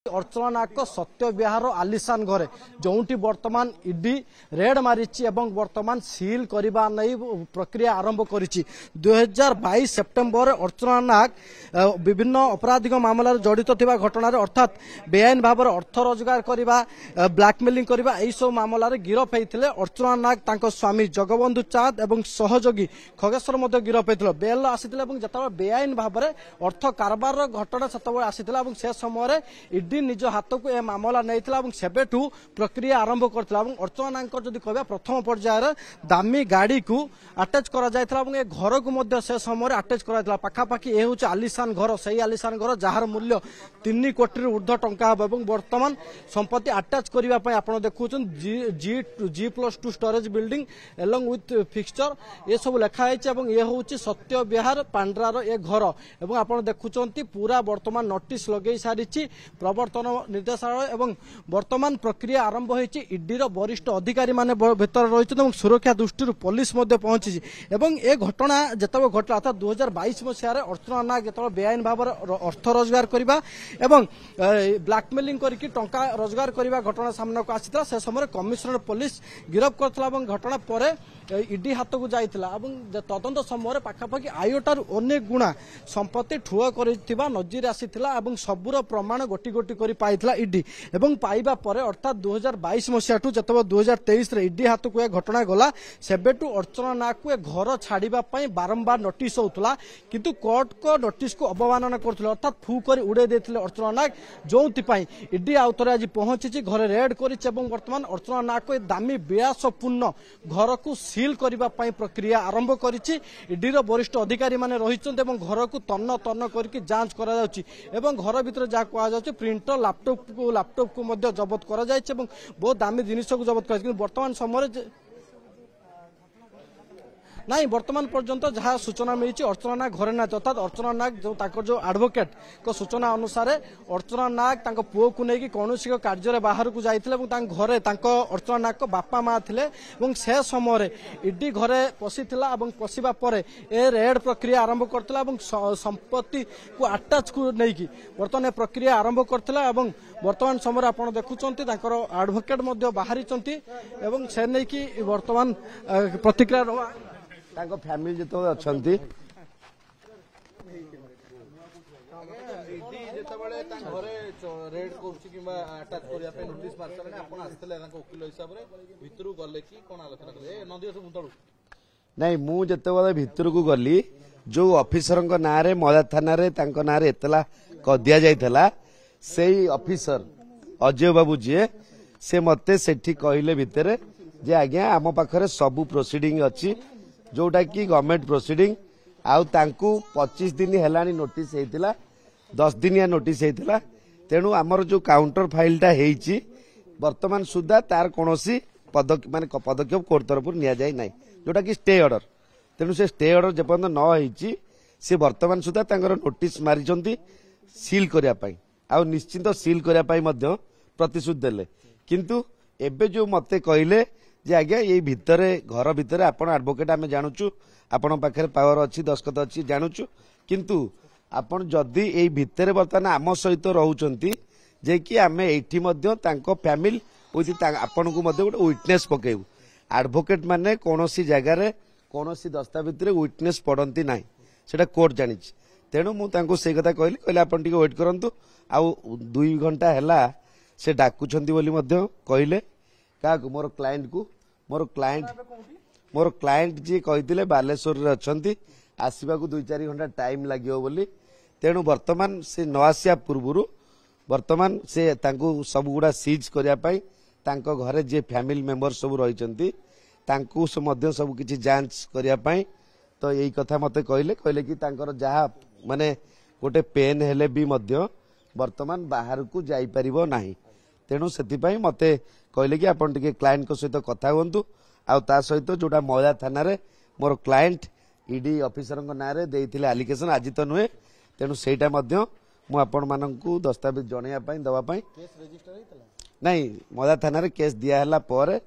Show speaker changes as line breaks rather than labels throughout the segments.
अर्चना नाग सत्य विहार आलिशान घरे जोटी वर्तमान ईडी रेड मारी वर्तमान सील करने नहीं प्रक्रिया आरंभ कर 2022 सेप्टेम्बर अर्चना नाग विभिन्न आपराधिक मामला जड़ित थिबा घटना अर्थात बेआईन भाव अर्थ रोजगार करने ब्लैकमेलिंग करने यही सब मामलें गिरफ होते अर्चना नाग तांको स्वामी जगबंधु चाँद और सहयोगी खगेश्वर गिरफ होते बेल आसी जो बेआईन भाव अर्थ कारबार घटना से आसीला से समय ईडी निज हाथ को यह मामला नहीं सेबेठू प्रक्रिया आरंभ करता अर्चना नाग जदि कह प्रथम पर्यायर दामी गाड़ी को आटाच कर घर को से समय आटाच कर पाखापाखि ये हूँ आलिशान घर से आलिशान घर जार मूल्य 3 कोटी ऊर्ध्व टंका वर्तमान संपत्ति आटाच करने आप देखुं G+2 storage building along with fixture ये सब लिखाई ये हूँ सत्य विहार पांड्रार ये घर और आप देखुं पूरा वर्तमान नोटिस लगे सारी प्रवर्तन निर्देशालय एवं वर्तमान प्रक्रिया आरंभ होती ईडीर वरिष्ठ अधिकारी माने भीतर रही सुरक्षा दृष्टि पुलिस पहुंची एवं ए घटना जिते घटला अर्थात 2022 मसीह अर्चना नाग जो बेआईन भाव अर्थ रोजगार करने एवं ब्लैकमेलिंग करके टंका रोजगार करने घटना सामना को आसी से समय कमिशनर पुलिस गिरफ करता घटना पर ईडी हाथ को जाइथिला तदंत समय पाखापाखि आयोटार अनेक गुणा संपत्ति ठुआ कर नजर आसीथिला सबूर प्रमाण गोटी गोटी कर पाइथिला ईडी एवं पाइबा परे अर्थात 2022 मसीहा जब 2023 ईडी हाथ को घटना गला सेबेटू अर्चना नाग को घर छाड़ा बारंबार नोटिस होता किंतु कोर्ट को नोटिस को अवमानना करते अर्थात फू कर उड़े देते अर्चना नाग जो ईडी आउ थे आज पहुंची घर रेड कर वर्तमान अर्चना नाग को दामी विलासपूर्ण घर को सील करने प्रक्रिया आरंभ करीडीर वरिष्ठ अधिकारी माने रही घर को तन्न तन्न करके जांच करा घर भीतर जहाँ कह प्रिंटर लैपटॉप को जबत कर बहुत दामी जिनिस को जबत कर वर्तमान समय नहीं वर्तमान पर्यंत जहाँ सूचना मिली अर्चना नाग घरे ना अर्थात अर्चना नाग जो एडवोकेट को सूचना अनुसार अर्चना नाग पुओ को लेकिन कौन कार्य बाहर को जाते घरे अर्चना नाग को बापा माँ थे से समय ईडी घरे पशिला पशिबा परे ए रेड प्रक्रिया आरंभ करथिला संपत्ति को आटाच को लेकिन वर्तमान प्रक्रिया आरंभ करथिला वर्तमान समय आप देखुंत एडवोकेट बाहरी से नहीं वर्तमान प्रतिक्रिया रहा
फैमिली जो अच्छा नहीं मुझे भितर को गली जो ऑफिसर ना मदा थाना ना एतला दि जाइला से ऑफिसर अजय बाबू जी से मते सेठी कहले भितर जे आज्ञा आम पाखरे सबू प्रोसीडिंग अच्छी जोटा कि गवर्नमेंट प्रोसीडिंग आउ तांकू 25 दिन हेलानी नोटिस हेतिला 10 दिनिया नोटिस हेतिला तेणु आमर जो काउंटर फाइलटा हेइची वर्तमान सुधा तार कोनोसी पदक्षेप कोर्ट तरफ निया जाय नाही जोटा कि स्टे ऑर्डर तेणु से स्टे ऑर्डर जेपर्यंत न हेइची से वर्तमान सुधा तांकर नोटिस मारिचंती सील करिया पई आउ निश्चित सील करिया पई मध्य प्रतिश्रुति देले किंतु एबे जो मते कहले जे आज्ञा ये भितर घर भितर आपण एडवोकेट आम जानूचु आपण पाखे पावर अच्छी दस्खत अच्छी जानूचु किंतु आपण जदि ये भितर बर्तमान आम सहित रहउचंती जे कि आमे एठी मध्य तांको फैमिली विथ आपण को मध्य गोटे विटनेस पकेबू एडवोकेट माने कोनोसी जगह रे कोनोसी दस्तावेज रे विटनेस पड़ती ना सेटा कोर्ट जानी तेणु मुझे से कथा कहली कहले आपण टिके वेट करंतु आउ 2 घंटा हैला से डाकुछंती बोली मध्य कहले क्या मोर क्लाएंट जी कहते बालेश्वर अच्छा आसवा 2-4 घंटा टाइम लगे बोली तेणु वर्तमान से न आसिया पूर्व वर्तमान से सब गुड़ा सीज करने घरे जे फैमिली मेंबर सब रही सब किसी जांच करने तो यही कथा मत कहले कि जहाँ माने गोटे पेन हेले भी मध्य वर्तमान बाहर को जाई परिबो नाही तेणु से मते कहले कि आपण टिके क्लाएंट को सहित कथा हुंतु आउ ता सहित जोटा मौजा थाना रे मोर क्लाएंट ईडी ऑफिसर ना रे देइथिले एलिगेशन आज तो नुहे तेणु सेटा मध्य मु आपण माननकु दस्तावेज जणैया पई दवा पई केस रजिस्टर हेतला नहीं मौजा थाना रे केस दिया हला पर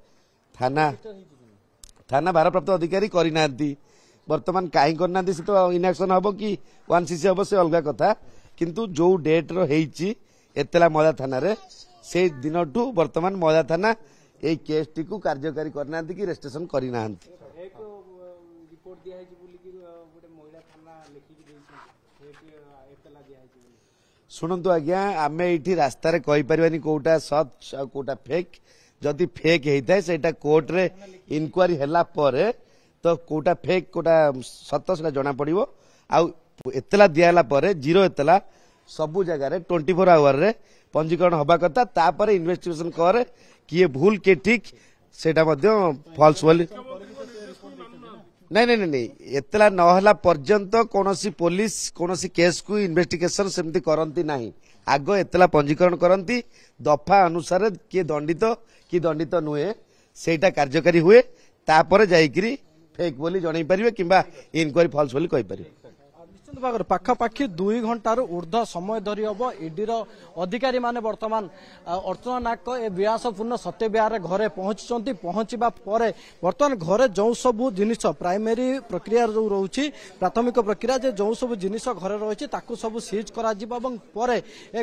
थाना भारप्राप्त अधिकारी करि नांती वर्तमान काई करना से तो इनएक्शन हम कि 1cc हम से अलग कथा किंतु जो डेट रो हेइची एतला मदा थाना रे से दिनठू वर्तमान मदा थाना ए केस टी को कार्यकारी करना कि रेजिस्ट्रेशन करना
एक रिपोर्ट दिया है बोली कि गोटे महिला थाना लिखि कि देइछ एतला दिया है बोली
शुणु आज्ञा आम ये रास्त कही पारानी कौटा सच कौटा फेक जदि फेक होता है सेटा कोर्ट रे इनक्वारी हैला परे तो कौटा फेक कौटा सत से जना पड़ो आउ एतला दियाला परे जीरो एतला सबु जगह 24 आवर रे पंजीकरण हवा कथा तापर इन्वेस्टिगेशन करे किए भूल के ठीक सेटा मध्य फॉल्स बोली नहीं नहीं नहीं एतला नहला पर्यंत कोनोसी पुलिस कोनोसी केस को इन्वेस्टिगेशन सेमती करंती नहीं आग एतला पंजीकरण करंती दफा अनुसार किए दंडित नुहे सेटा कार्यकारी हुए तापर जाइकरी फेक बोली जणै परिबे किंबा इनक्वारी फॉल्स बोली कहि परिबे
निश्चित भाव में पाखापाखि 2 घंटार ऊर्ध समय धरी हम ईडी अधिकारी माने वर्तमान अर्चना नाग ए विलासपूर्ण सत्य विहार घरे पहुंची पहुंचवा वर्तमान घरे जो सब जिनिस प्राइमरी प्रक्रिया जो रोचे प्राथमिक प्रक्रिया जो सब जिनिस घरे रही सब सीज कर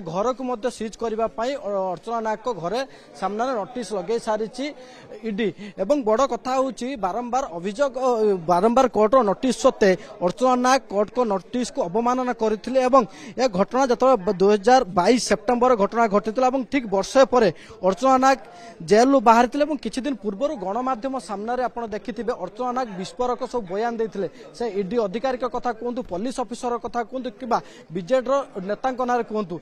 घर को सीज करने अर्चना नाग घरे सामने नोटिस लगे सारी ईडी एवं बड़ कथा हूँ बारंबार अभियोग बारंबार कोर्ट नोटिस सत्ते अर्चना नाग कोर्ट को नोटिस को अवमानना करथिले एवं यह घटना जत 2022 सेप्टेम्बर घटना घटी ठीक वर्षे पर अर्चना नाग जेल बाहर एवं किछि दिन पूर्व गणमाध्यम सामने आप देखिथे अर्चना नाग विस्फोरक सब बयान देते से ईडी अधिकारी कथा कहतु पुलिस अफिसर कथा कहतु कि बीजेडी नेता ना कहतु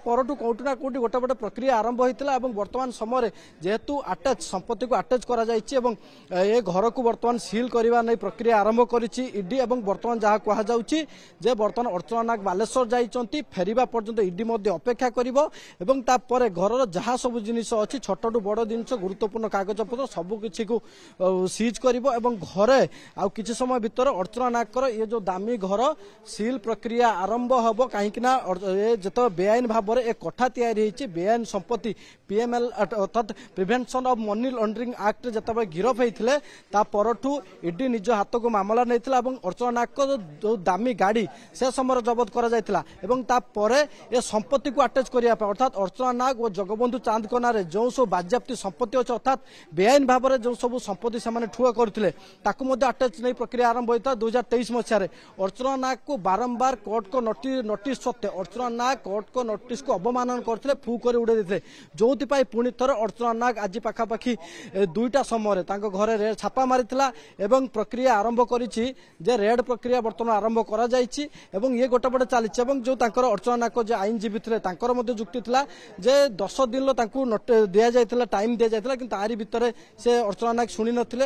परठू कौटि ना कौटि गोटे गोटे प्रक्रिया आरंभ होता वर्तमान समय जेहेतु आटाच संपत्ति को आटाच कर घर को वर्तमान सील करने नहीं प्रक्रिया आरंभ करी ईडी वर्तमान जहाँ कहुच्छी जे वर्तमान अर्चना नाग बालेश्वर जाइछंती फेरिबा पर्यंत ईडी मध्य अपेक्षा करिवो एवं तापर घरर जहाँ सब जिनिस अछि छोटटू बड़ जिनिस गुरुत्वपूर्ण कागज पत्र सब किछि को सीज करिवो एवं घरे आ किछि समय भितर अर्चना नागर ये जो दामी घर सील प्रक्रिया आरंभ हबो काहेकिना जत बेआईन भाव में एक कठा तैयारी होइछि बेआईन संपत्ति पीएमएल अर्थात prevention of money laundering act जतबे गिरफ होइथिले ता परठू ईडी निज हाथ को मामला नैथिला एवं अर्चना नाग जो दामी गाड़ी से समय जबत कर ए संपत्ति को आटाच करने अर्थात अर्चना नाग और जगबंधु चांद को नारे जो सब बाज्याप्ति संपत्ति अच्छे अर्थात बेआईन भाव में जो सब संपत्ति से ठुआ करते आटाच नहीं प्रक्रिया आरंभ होता 2023 मसीह अर्चना नाग को बारंबार कोर्ट को नोटिस सत्ते अर्चना नाग कोर्ट को नोटिस को अवमानना करते फू कर उड़े देते जो पुणी थर अर्चना नाग आज पाखापाखि 2टा समय घरे रेड छापा मारिथिला एवं प्रक्रिया आरंभ करिछि जे रेड प्रक्रिया वर्तमान आरंभ करा जाइछि एवं ये गोटे पटे चली जो अर्चना नाग जो आईनजीवी थे जुक्ति था जे 10 दिन दि जाइथिला टाइम दि जाइथिला किंतु तारी भितर से अर्चना नाग शुणी नथिले।